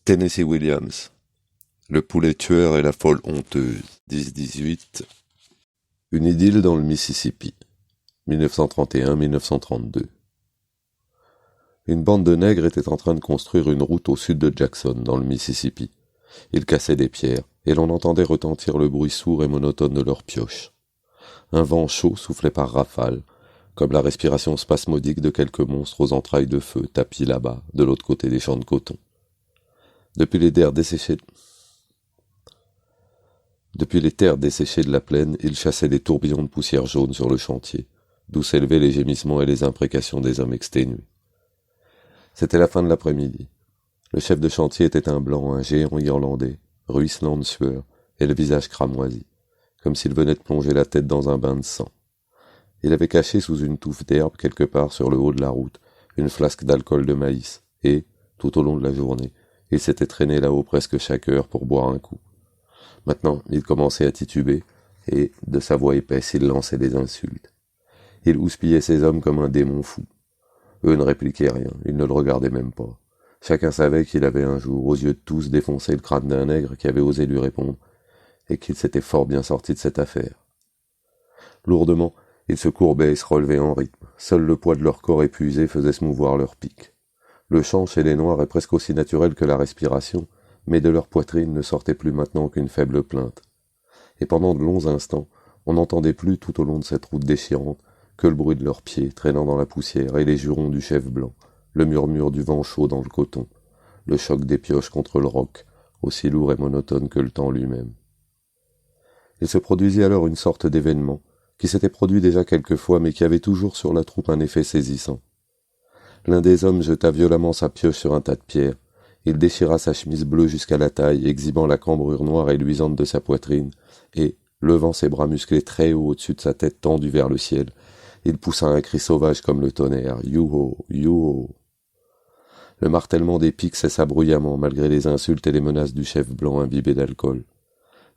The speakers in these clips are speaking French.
Tennessee Williams, Le poulet tueur et la folle honteuse, 10-18, Une idylle dans le Mississippi, 1931-1932. Une bande de nègres était en train de construire une route au sud de Jackson, dans le Mississippi. Ils cassaient des pierres, et l'on entendait retentir le bruit sourd et monotone de leurs pioches. Un vent chaud soufflait par rafales, comme la respiration spasmodique de quelques monstres aux entrailles de feu tapis là-bas, de l'autre côté des champs de coton. Depuis les terres desséchées de la plaine, ils chassaient des tourbillons de poussière jaune sur le chantier, d'où s'élevaient les gémissements et les imprécations des hommes exténués. C'était la fin de l'après-midi. Le chef de chantier était un blanc, un géant irlandais, ruisselant de sueur, et le visage cramoisi, comme s'il venait de plonger la tête dans un bain de sang. Il avait caché sous une touffe d'herbe quelque part sur le haut de la route une flasque d'alcool de maïs, et, tout au long de la journée, il s'était traîné là-haut presque chaque heure pour boire un coup. Maintenant, il commençait à tituber, et, de sa voix épaisse, il lançait des insultes. Il houspillait ses hommes comme un démon fou. Eux ne répliquaient rien, ils ne le regardaient même pas. Chacun savait qu'il avait un jour, aux yeux de tous, défoncé le crâne d'un nègre qui avait osé lui répondre, et qu'il s'était fort bien sorti de cette affaire. Lourdement, ils se courbaient et se relevaient en rythme. Seul le poids de leur corps épuisé faisait se mouvoir leurs piques. Le chant chez les Noirs est presque aussi naturel que la respiration, mais de leur poitrine ne sortait plus maintenant qu'une faible plainte. Et pendant de longs instants, on n'entendait plus tout au long de cette route déchirante que le bruit de leurs pieds traînant dans la poussière et les jurons du chef blanc, le murmure du vent chaud dans le coton, le choc des pioches contre le roc, aussi lourd et monotone que le temps lui-même. Il se produisit alors une sorte d'événement, qui s'était produit déjà quelquefois mais qui avait toujours sur la troupe un effet saisissant. L'un des hommes jeta violemment sa pioche sur un tas de pierres. Il déchira sa chemise bleue jusqu'à la taille, exhibant la cambrure noire et luisante de sa poitrine, et, levant ses bras musclés très haut au-dessus de sa tête tendue vers le ciel, il poussa un cri sauvage comme le tonnerre. « You-ho! You-ho !» Le martèlement des pics cessa bruyamment, malgré les insultes et les menaces du chef blanc imbibé d'alcool.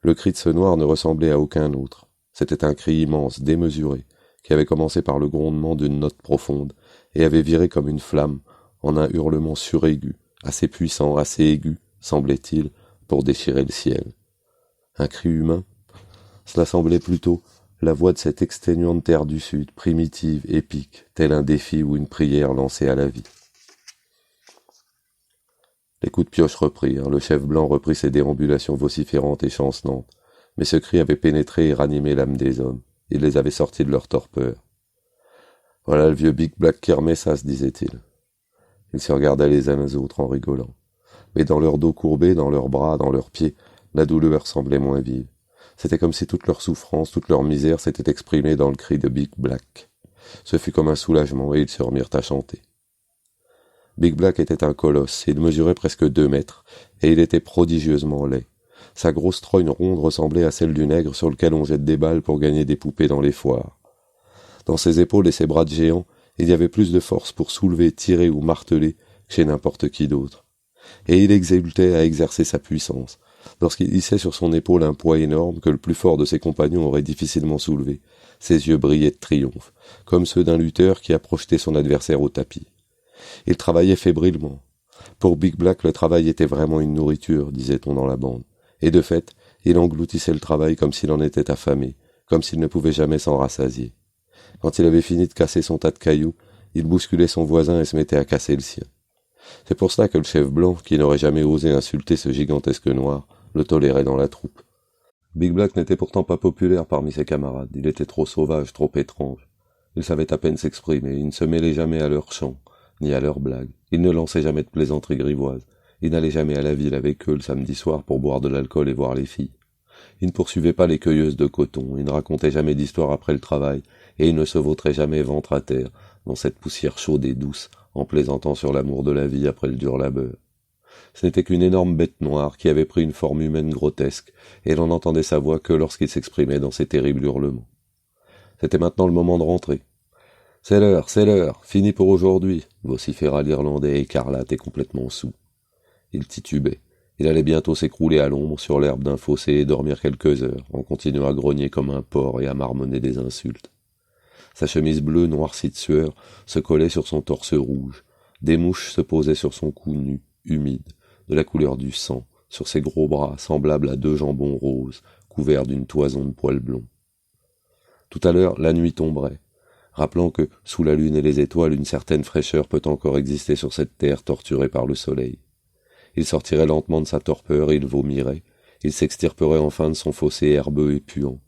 Le cri de ce noir ne ressemblait à aucun autre. C'était un cri immense, démesuré, qui avait commencé par le grondement d'une note profonde, et avait viré comme une flamme en un hurlement suraigu, assez puissant, assez aigu, semblait-il, pour déchirer le ciel. Un cri humain? Cela semblait plutôt la voix de cette exténuante terre du Sud, primitive, épique, tel un défi ou une prière lancée à la vie. Les coups de pioche reprirent, le chef blanc reprit ses déambulations vociférantes et chancelantes, mais ce cri avait pénétré et ranimé l'âme des hommes, il les avait sortis de leur torpeur. « Voilà le vieux Big Black qui remet ça, se disait-il. » Ils se regardaient les uns les autres en rigolant. Mais dans leur dos courbé, dans leurs bras, dans leurs pieds, la douleur semblait moins vive. C'était comme si toute leur souffrance, toute leur misère s'était exprimée dans le cri de Big Black. Ce fut comme un soulagement et ils se remirent à chanter. Big Black était un colosse, il mesurait presque 2 mètres, et il était prodigieusement laid. Sa grosse trogne ronde ressemblait à celle du nègre sur lequel on jette des balles pour gagner des poupées dans les foires. Dans ses épaules et ses bras de géant, il y avait plus de force pour soulever, tirer ou marteler que chez n'importe qui d'autre. Et il exultait à exercer sa puissance. Lorsqu'il hissait sur son épaule un poids énorme que le plus fort de ses compagnons aurait difficilement soulevé, ses yeux brillaient de triomphe, comme ceux d'un lutteur qui a projeté son adversaire au tapis. Il travaillait fébrilement. Pour Big Black, le travail était vraiment une nourriture, disait-on dans la bande. Et de fait, il engloutissait le travail comme s'il en était affamé, comme s'il ne pouvait jamais s'en rassasier. Quand il avait fini de casser son tas de cailloux, il bousculait son voisin et se mettait à casser le sien. C'est pour cela que le chef blanc, qui n'aurait jamais osé insulter ce gigantesque noir, le tolérait dans la troupe. Big Black n'était pourtant pas populaire parmi ses camarades, il était trop sauvage, trop étrange. Il savait à peine s'exprimer, il ne se mêlait jamais à leurs chants, ni à leurs blagues, il ne lançait jamais de plaisanteries grivoises, il n'allait jamais à la ville avec eux le samedi soir pour boire de l'alcool et voir les filles. Il ne poursuivait pas les cueilleuses de coton, il ne racontait jamais d'histoire après le travail, et il ne se vautrait jamais ventre à terre, dans cette poussière chaude et douce, en plaisantant sur l'amour de la vie après le dur labeur. Ce n'était qu'une énorme bête noire qui avait pris une forme humaine grotesque, et l'on n'entendait sa voix que lorsqu'il s'exprimait dans ses terribles hurlements. C'était maintenant le moment de rentrer. « C'est l'heure, fini pour aujourd'hui » vociféra l'Irlandais écarlate et complètement saoul. Il titubait. Il allait bientôt s'écrouler à l'ombre sur l'herbe d'un fossé et dormir quelques heures, en continuant à grogner comme un porc et à marmonner des insultes. Sa chemise bleue noircie de sueur se collait sur son torse rouge. Des mouches se posaient sur son cou nu, humide. de la couleur du sang, sur ses gros bras semblables à deux jambons roses, couverts d'une toison de poils blonds. Tout à l'heure, la nuit tomberait, rappelant que, sous la lune et les étoiles, une certaine fraîcheur peut encore exister sur cette terre torturée par le soleil. Il sortirait lentement de sa torpeur et il vomirait. Il s'extirperait enfin de son fossé herbeux et puant.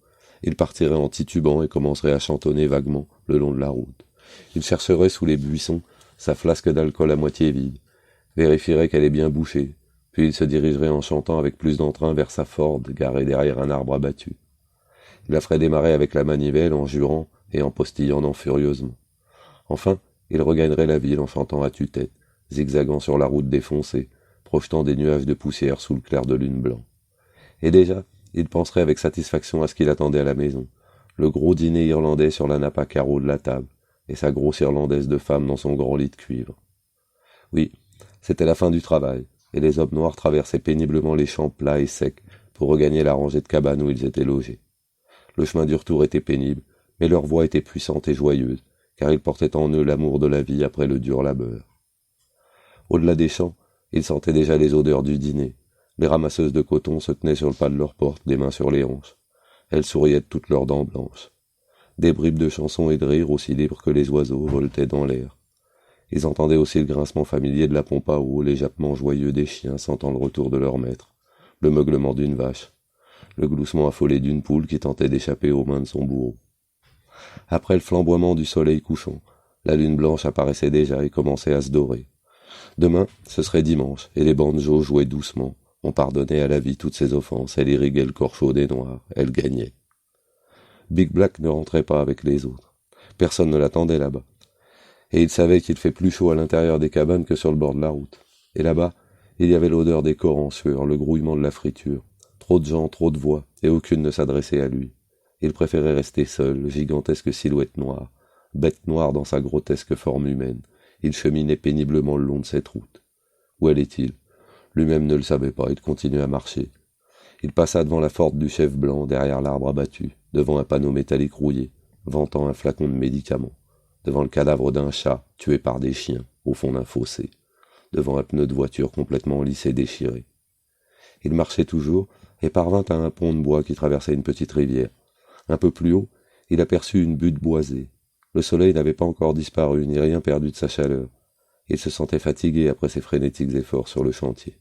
Il partirait en titubant et commencerait à chantonner vaguement le long de la route. Il chercherait sous les buissons sa flasque d'alcool à moitié vide, vérifierait qu'elle est bien bouchée, puis il se dirigerait en chantant avec plus d'entrain vers sa Ford garée derrière un arbre abattu. Il la ferait démarrer avec la manivelle en jurant et en postillonnant furieusement. Enfin, il regagnerait la ville en chantant à tue-tête, zigzagant sur la route défoncée, projetant des nuages de poussière sous le clair de lune blanc. Et déjà, il penserait avec satisfaction à ce qu'il attendait à la maison, le gros dîner irlandais sur la nappe à carreaux de la table, et sa grosse irlandaise de femme dans son grand lit de cuivre. Oui, c'était la fin du travail, et les hommes noirs traversaient péniblement les champs plats et secs pour regagner la rangée de cabanes où ils étaient logés. Le chemin du retour était pénible, mais leur voix était puissante et joyeuse, car ils portaient en eux l'amour de la vie après le dur labeur. Au-delà des champs, ils sentaient déjà les odeurs du dîner. Les ramasseuses de coton se tenaient sur le pas de leur porte, des mains sur les hanches. Elles souriaient de toutes leurs dents blanches. Des bribes de chansons et de rires aussi libres que les oiseaux voletaient dans l'air. Ils entendaient aussi le grincement familier de la pompe à eau, les jappements joyeux des chiens sentant le retour de leur maître, le meuglement d'une vache, le gloussement affolé d'une poule qui tentait d'échapper aux mains de son bourreau. Après le flamboiement du soleil couchant, la lune blanche apparaissait déjà et commençait à se dorer. Demain, ce serait dimanche, et les banjos jouaient doucement. On pardonnait à la vie toutes ses offenses, elle irriguait le corps chaud des noirs, elle gagnait. Big Black ne rentrait pas avec les autres. Personne ne l'attendait là-bas. Et il savait qu'il fait plus chaud à l'intérieur des cabanes que sur le bord de la route. Et là-bas, il y avait l'odeur des corps en sueur, le grouillement de la friture. Trop de gens, trop de voix, et aucune ne s'adressait à lui. Il préférait rester seul, gigantesque silhouette noire, bête noire dans sa grotesque forme humaine. Il cheminait péniblement le long de cette route. Où allait-il? Lui-même ne le savait pas, il continuait à marcher. Il passa devant la Ford du chef blanc, derrière l'arbre abattu, devant un panneau métallique rouillé, vantant un flacon de médicaments, devant le cadavre d'un chat, tué par des chiens, au fond d'un fossé, devant un pneu de voiture complètement lisse et déchiré. Il marchait toujours, et parvint à un pont de bois qui traversait une petite rivière. Un peu plus haut, il aperçut une butte boisée. Le soleil n'avait pas encore disparu, ni rien perdu de sa chaleur. Il se sentait fatigué après ses frénétiques efforts sur le chantier.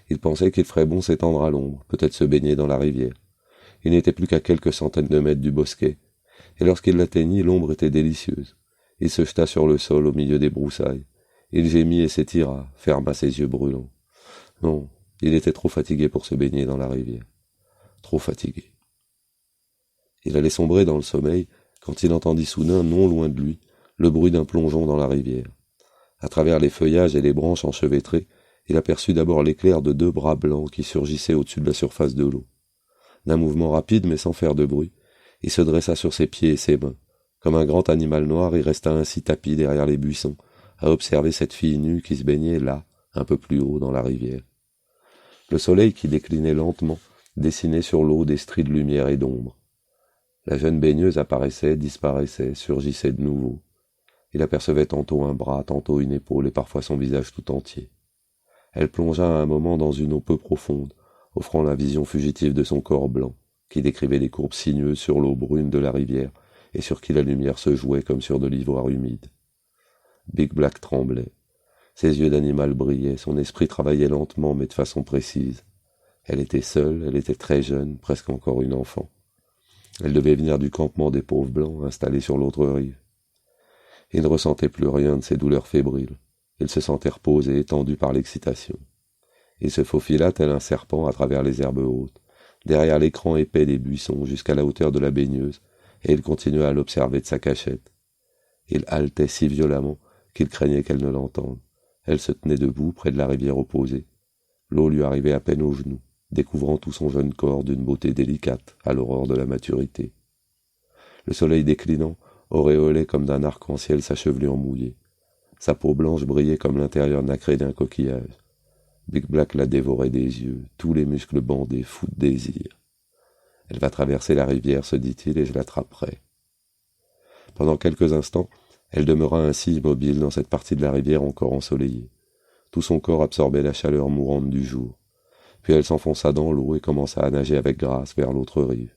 Il pensait qu'il ferait bon s'étendre à l'ombre, peut-être se baigner dans la rivière. Il n'était plus qu'à quelques centaines de mètres du bosquet, et lorsqu'il l'atteignit, l'ombre était délicieuse. Il se jeta sur le sol au milieu des broussailles. Il gémit et s'étira, ferma ses yeux brûlants. Non, il était trop fatigué pour se baigner dans la rivière. Trop fatigué. Il allait sombrer dans le sommeil quand il entendit soudain, non loin de lui, le bruit d'un plongeon dans la rivière. À travers les feuillages et les branches enchevêtrées, il aperçut d'abord l'éclair de deux bras blancs qui surgissaient au-dessus de la surface de l'eau. D'un mouvement rapide mais sans faire de bruit, il se dressa sur ses pieds et ses mains. Comme un grand animal noir, il resta ainsi tapi derrière les buissons, à observer cette fille nue qui se baignait là, un peu plus haut dans la rivière. Le soleil qui déclinait lentement dessinait sur l'eau des stries de lumière et d'ombre. La jeune baigneuse apparaissait, disparaissait, surgissait de nouveau. Il apercevait tantôt un bras, tantôt une épaule et parfois son visage tout entier. Elle plongea à un moment dans une eau peu profonde, offrant la vision fugitive de son corps blanc, qui décrivait les courbes sinueuses sur l'eau brune de la rivière et sur qui la lumière se jouait comme sur de l'ivoire humide. Big Black tremblait. Ses yeux d'animal brillaient, son esprit travaillait lentement mais de façon précise. Elle était seule, elle était très jeune, presque encore une enfant. Elle devait venir du campement des pauvres blancs, installés sur l'autre rive. Il ne ressentait plus rien de ses douleurs fébriles. Il se sentait reposé, étendu par l'excitation. Il se faufila tel un serpent à travers les herbes hautes, derrière l'écran épais des buissons jusqu'à la hauteur de la baigneuse, et il continua à l'observer de sa cachette. Il haletait si violemment qu'il craignait qu'elle ne l'entende. Elle se tenait debout près de la rivière opposée. L'eau lui arrivait à peine aux genoux, découvrant tout son jeune corps d'une beauté délicate à l'aurore de la maturité. Le soleil déclinant auréolait comme d'un arc-en-ciel sa chevelure mouillée. Sa peau blanche brillait comme l'intérieur nacré d'un coquillage. Big Black la dévorait des yeux, tous les muscles bandés, fous de désir. Elle va traverser la rivière, se dit-il, et je l'attraperai. Pendant quelques instants, elle demeura ainsi immobile dans cette partie de la rivière encore ensoleillée. Tout son corps absorbait la chaleur mourante du jour. Puis elle s'enfonça dans l'eau et commença à nager avec grâce vers l'autre rive.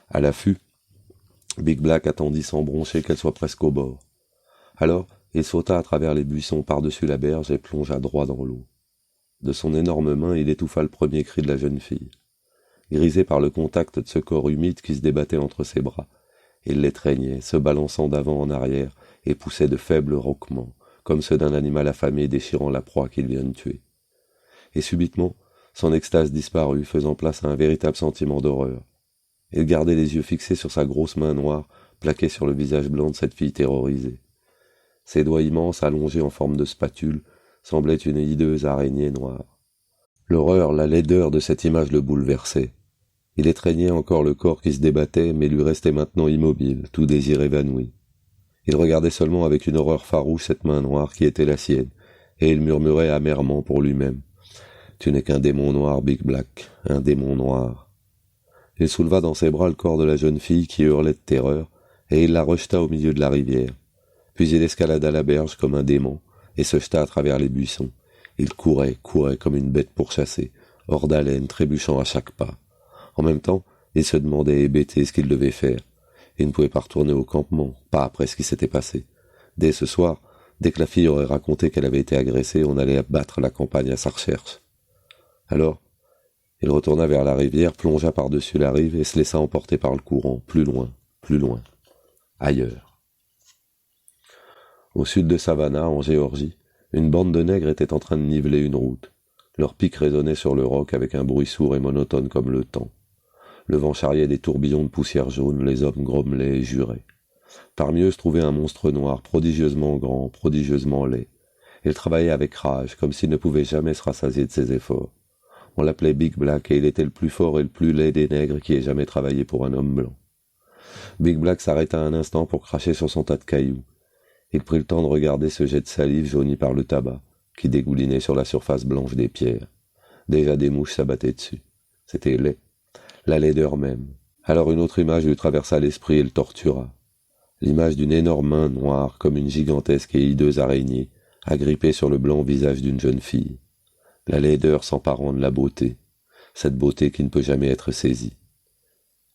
À l'affût, Big Black attendit sans broncher qu'elle soit presque au bord. Alors, il sauta à travers les buissons par-dessus la berge et plongea droit dans l'eau. De son énorme main, il étouffa le premier cri de la jeune fille. Grisé par le contact de ce corps humide qui se débattait entre ses bras, il l'étreignait, se balançant d'avant en arrière, et poussait de faibles rauquements, comme ceux d'un animal affamé déchirant la proie qu'il vient de tuer. Et subitement, son extase disparut, faisant place à un véritable sentiment d'horreur. Il gardait les yeux fixés sur sa grosse main noire, plaquée sur le visage blanc de cette fille terrorisée. Ses doigts immenses, allongés en forme de spatule, semblaient une hideuse araignée noire. L'horreur, la laideur de cette image le bouleversait. Il étreignait encore le corps qui se débattait, mais lui restait maintenant immobile, tout désir évanoui. Il regardait seulement avec une horreur farouche cette main noire qui était la sienne, et il murmurait amèrement pour lui-même. « Tu n'es qu'un démon noir, Big Black, un démon noir. » Il souleva dans ses bras le corps de la jeune fille qui hurlait de terreur, et il la rejeta au milieu de la rivière. Puis il escalada la berge comme un démon, et se jeta à travers les buissons. Il courait comme une bête pourchassée, hors d'haleine, trébuchant à chaque pas. En même temps, il se demandait hébété ce qu'il devait faire. Il ne pouvait pas retourner au campement, pas après ce qui s'était passé. Dès ce soir, dès que la fille aurait raconté qu'elle avait été agressée, on allait abattre la campagne à sa recherche. Alors, il retourna vers la rivière, plongea par-dessus la rive et se laissa emporter par le courant, plus loin, ailleurs. Au sud de Savannah, en Géorgie, une bande de nègres était en train de niveler une route. Leurs pics résonnaient sur le roc avec un bruit sourd et monotone comme le temps. Le vent charriait des tourbillons de poussière jaune, les hommes grommelaient et juraient. Parmi eux se trouvait un monstre noir, prodigieusement grand, prodigieusement laid. Il travaillait avec rage, comme s'il ne pouvait jamais se rassasier de ses efforts. On l'appelait Big Black et il était le plus fort et le plus laid des nègres qui ait jamais travaillé pour un homme blanc. Big Black s'arrêta un instant pour cracher sur son tas de cailloux. Il prit le temps de regarder ce jet de salive jauni par le tabac, qui dégoulinait sur la surface blanche des pierres. Déjà des mouches s'abattaient dessus. C'était laid. La laideur même. Alors une autre image lui traversa l'esprit et le tortura. L'image d'une énorme main noire, comme une gigantesque et hideuse araignée, agrippée sur le blanc visage d'une jeune fille. La laideur s'emparant de la beauté. Cette beauté qui ne peut jamais être saisie.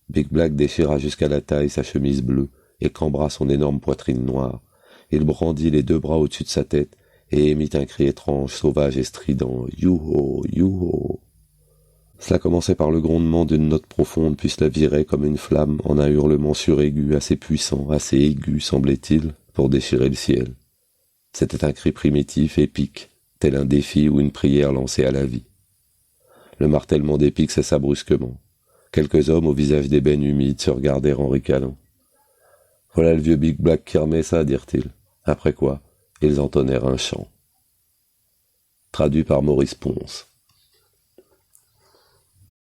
Big Black déchira jusqu'à la taille sa chemise bleue et cambra son énorme poitrine noire. Il brandit les deux bras au-dessus de sa tête et émit un cri étrange, sauvage et strident. « You-ho, you-ho » Cela commençait par le grondement d'une note profonde, puis cela virait comme une flamme en un hurlement suraigu, assez puissant, assez aigu, semblait-il, pour déchirer le ciel. C'était un cri primitif, épique, tel un défi ou une prière lancée à la vie. Le martèlement des pics cessa brusquement. Quelques hommes au visage d'ébène humide se regardèrent en ricanant. « Voilà le vieux Big Black qui remet ça, dirent-ils. » Après quoi, ils entonnèrent un chant. Traduit par Maurice Ponce.